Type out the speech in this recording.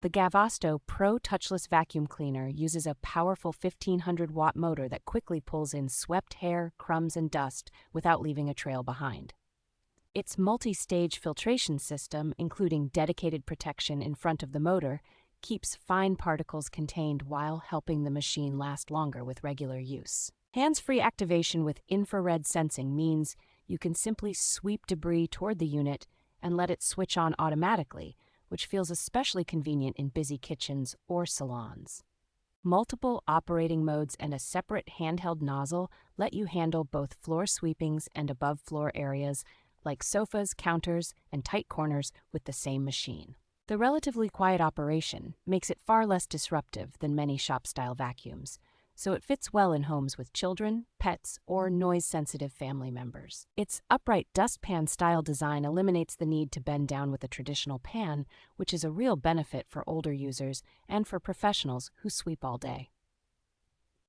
The GAVASTO Pro Touchless Vacuum Cleaner uses a powerful 1500-watt motor that quickly pulls in swept hair, crumbs, and dust without leaving a trail behind. Its multi-stage filtration system, including dedicated protection in front of the motor, keeps fine particles contained while helping the machine last longer with regular use. Hands-free activation with infrared sensing means you can simply sweep debris toward the unit and let it switch on automatically, which feels especially convenient in busy kitchens or salons. Multiple operating modes and a separate handheld nozzle let you handle both floor sweepings and above-floor areas like sofas, counters, and tight corners with the same machine. The relatively quiet operation makes it far less disruptive than many shop-style vacuums, so it fits well in homes with children, pets, or noise-sensitive family members. Its upright dustpan-style design eliminates the need to bend down with a traditional pan, which is a real benefit for older users and for professionals who sweep all day.